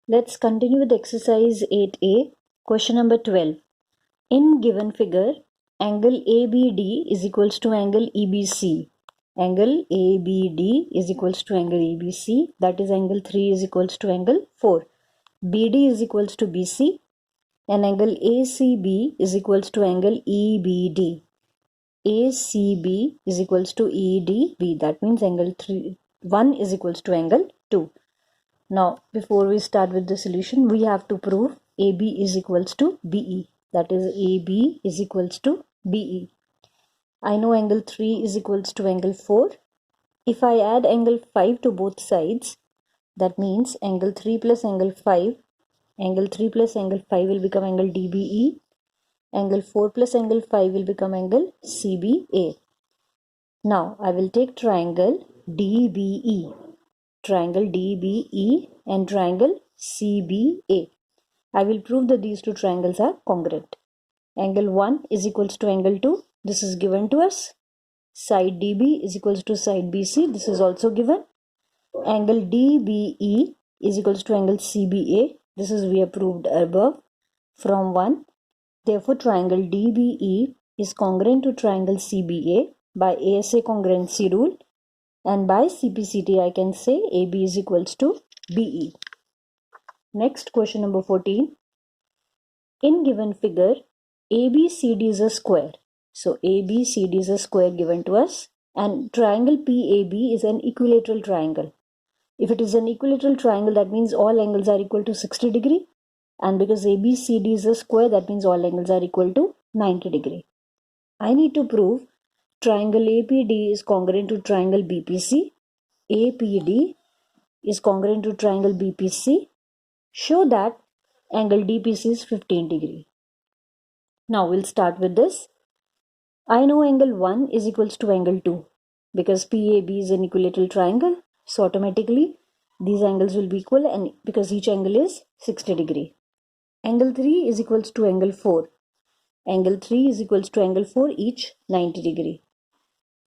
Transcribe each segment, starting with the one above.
Let's continue with exercise 8a. Question number 12. In given figure, angle ABD is equals to angle EBC. Angle ABD is equals to angle EBC. That is angle 3 is equals to angle 4. BD is equals to BC. And angle ACB is equals to angle EBD. ACB is equals to EDB. That means angle 1 is equals to angle 2. Now, before we start with the solution, we have to prove AB is equals to BE. That is, AB is equals to BE. I know angle 3 is equals to angle 4. If I add angle 5 to both sides, that means angle 3 plus angle 5, angle 3 plus angle 5 will become angle DBE. Angle 4 plus angle 5 will become angle CBA. Now, I will take triangle DBE. Triangle DBE and triangle CBA. I will prove that these two triangles are congruent. Angle 1 is equals to angle 2. This is given to us. Side DB is equals to side BC. This is also given. Angle DBE is equals to angle CBA. This is we have proved above from 1. Therefore, triangle DBE is congruent to triangle CBA by ASA congruency rule. And by CPCT, I can say AB is equals to BE. Next, question number 14. In given figure, ABCD is a square. So, ABCD is a square given to us. And triangle PAB is an equilateral triangle. If it is an equilateral triangle, that means all angles are equal to 60 degree. And because ABCD is a square, that means all angles are equal to 90 degree. I need to prove triangle APD is congruent to triangle BPC. APD is congruent to triangle BPC. Show that angle DPC is 15 degree. Now we'll start with this. I know angle 1 is equals to angle 2 because PAB is an equilateral triangle. So automatically these angles will be equal, and because each angle is 60 degree. Angle 3 is equals to angle 4. Angle 3 is equals to angle 4, each 90 degree.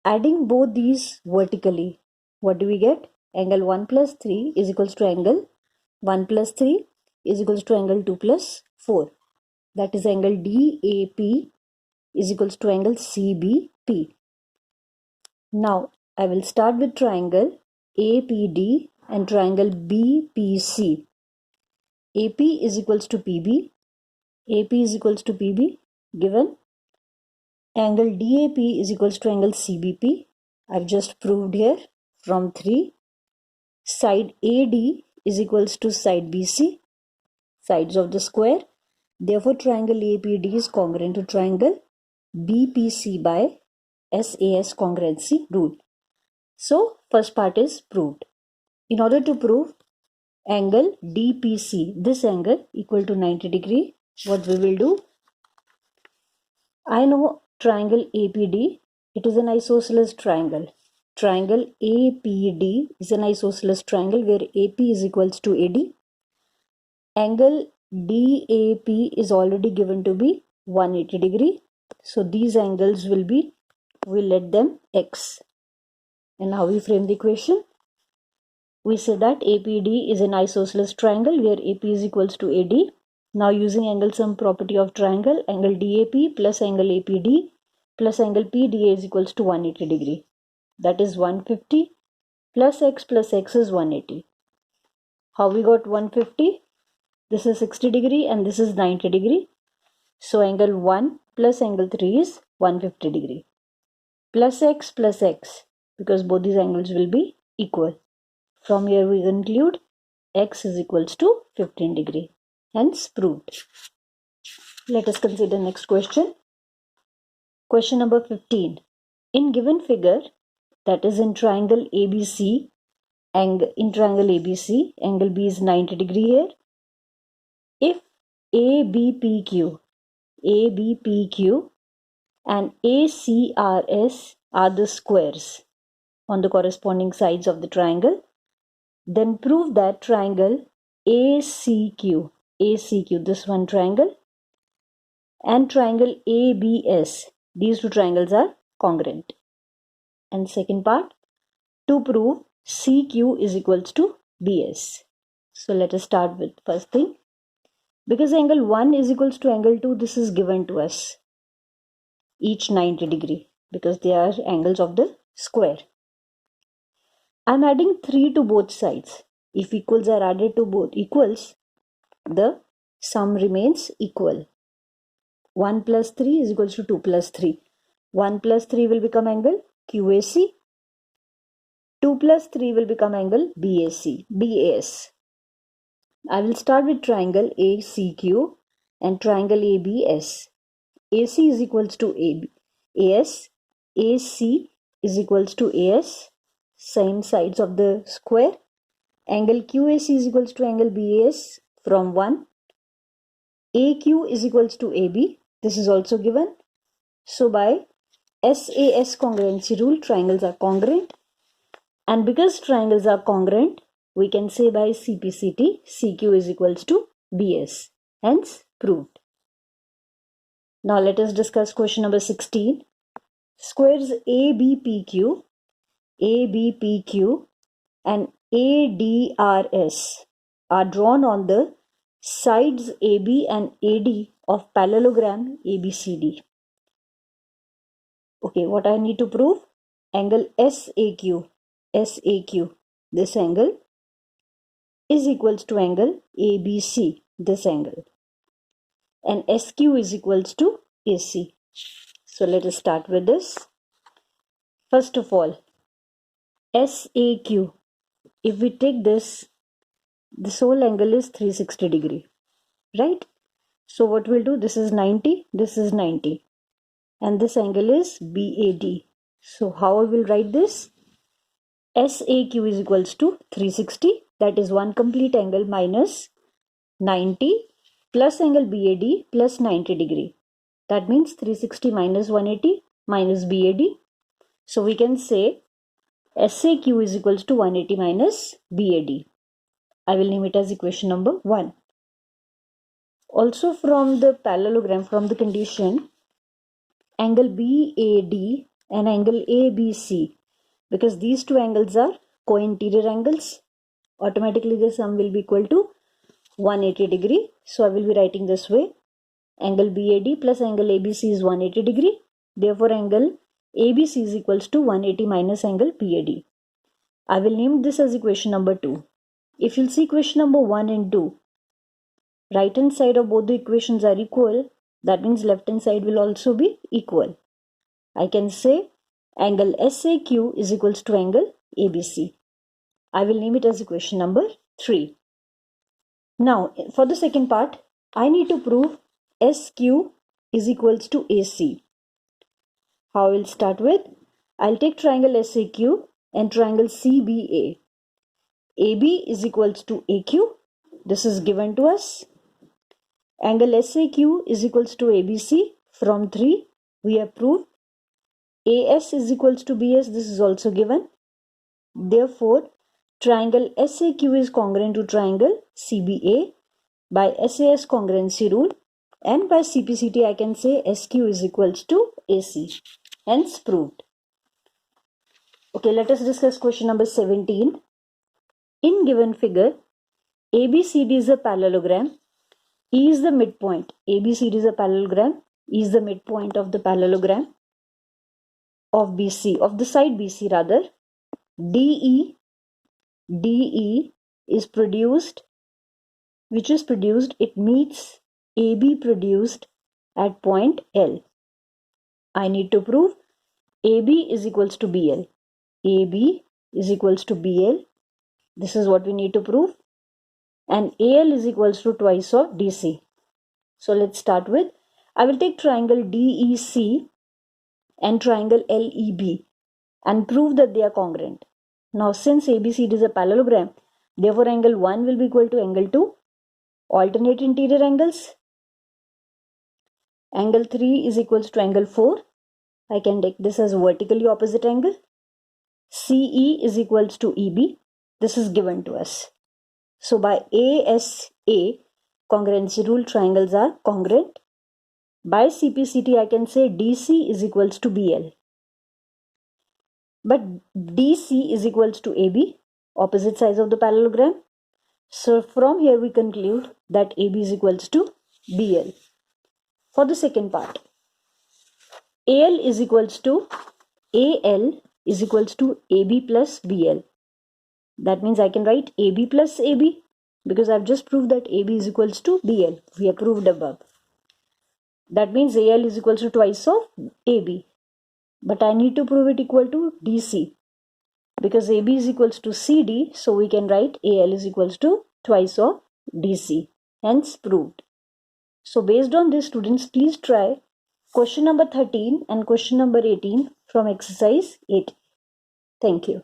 Adding both these vertically, what do we get? Angle 1 plus 3 is equals to angle 1 plus 3 is equals to angle 2 plus 4. That is angle DAP is equals to angle CBP. Now, I will start with triangle APD and triangle BPC. AP is equals to PB. AP is equals to PB given. Angle DAP is equals to angle CBP. I've just proved here from 3. Side AD is equals to side BC, sides of the square. Therefore, triangle APD is congruent to triangle BPC by SAS congruency rule. So, first part is proved. In order to prove angle DPC, this angle equal to 90 degree, what we will do? I know triangle APD, it is an isosceles triangle. Triangle APD is an isosceles triangle where AP is equals to AD. Angle DAP is already given to be 180 degree. So these angles will be, we'll let them X. And how we frame the equation? We say that APD is an isosceles triangle where AP is equals to AD. Now using angle sum property of triangle, angle DAP plus angle APD plus angle PDA is equals to 180 degree. That is 150 plus X is 180. How we got 150? This is 60 degree and this is 90 degree. So angle 1 plus angle 3 is 150 degree. Plus X because both these angles will be equal. From here we conclude X is equals to 15 degree. Hence proved. Let us consider next question. Question number 15. In given figure, that is in triangle ABC, angle B is 90 degree here. If ABPQ and ACRS are the squares on the corresponding sides of the triangle, then prove that triangle ACQ, this one triangle, and triangle ABS, these two triangles are congruent. And second part, to prove CQ is equals to BS. So let us start with first thing. Because angle 1 is equals to angle 2, this is given to us. Each 90 degree because they are angles of the square. I'm adding 3 to both sides. If equals are added to both equals, the sum remains equal. 1 plus 3 is equals to 2 plus 3. 1 plus 3 will become angle QAC. 2 plus 3 will become angle BAS. I will start with triangle ACQ and triangle ABS. AC is equals to AS. AC is equals to AS. Same sides of the square. Angle QAC is equals to angle BAS from 1. AQ is equals to AB. This is also given. So by SAS congruency rule, triangles are congruent. And because triangles are congruent, we can say by CPCT, CQ is equals to BS. Hence, proved. Now let us discuss question number 16. Squares ABPQ and ADRS are drawn on the sides AB and AD of parallelogram ABCD. Okay, what I need to prove? Angle SAQ, this angle is equals to angle ABC, this angle. And SQ is equals to AC. So let us start with this. First of all, SAQ, if we take this whole angle is 360 degree, right? So what we'll do, this is 90, this is 90. And this angle is BAD. So how I will write this? SAQ is equals to 360, that is one complete angle minus 90 plus angle BAD plus 90 degree. That means 360 minus 180 minus BAD. So we can say SAQ is equals to 180 minus BAD. I will name it as equation number 1. Also from the parallelogram, from the condition, angle BAD and angle ABC, because these two angles are co-interior angles, automatically the sum will be equal to 180 degree. So I will be writing this way. Angle BAD plus angle ABC is 180 degree. Therefore angle ABC is equals to 180 minus angle BAD. I will name this as equation number 2. If you'll see equation number 1 and 2, right hand side of both the equations are equal. That means left hand side will also be equal. I can say angle SAQ is equals to angle ABC. I will name it as equation number 3. Now for the second part, I need to prove SQ is equals to AC. How I will start with? I'll take triangle SAQ and triangle CBA. AB is equals to AQ. This is given to us. Angle SAQ is equals to ABC. From 3, we have proved. AS is equals to BS. This is also given. Therefore, triangle SAQ is congruent to triangle CBA by SAS congruency rule, and by CPCT I can say SQ is equals to AC. Hence proved. Okay, let us discuss question number 17. In given figure, ABCD is a parallelogram. E is the midpoint. ABCD is a parallelogram. E is the midpoint of the parallelogram of BC, of the side BC rather. DE is produced, it meets AB produced at point L. I need to prove AB is equals to BL. AB is equals to BL. This is what we need to prove. And AL is equals to twice of DC. So let's start with, I will take triangle DEC and triangle LEB and prove that they are congruent. Now since ABCD is a parallelogram, therefore angle 1 will be equal to angle 2. Alternate interior angles. Angle 3 is equals to angle 4. I can take this as vertically opposite angle. CE is equals to EB. This is given to us. So by ASA congruency rule, triangles are congruent. By CPCT I can say DC is equals to BL. But DC is equals to AB, opposite sides of the parallelogram. So from here we conclude that AB is equals to BL. For the second part, AL is equals to AB plus BL. That means I can write AB plus AB because I've just proved that AB is equals to BL. We have proved above. That means AL is equals to twice of AB. But I need to prove it equal to DC because AB is equals to CD. So we can write AL is equals to twice of DC. Hence proved. So based on this, students, please try question number 13 and question number 18 from exercise 8. Thank you.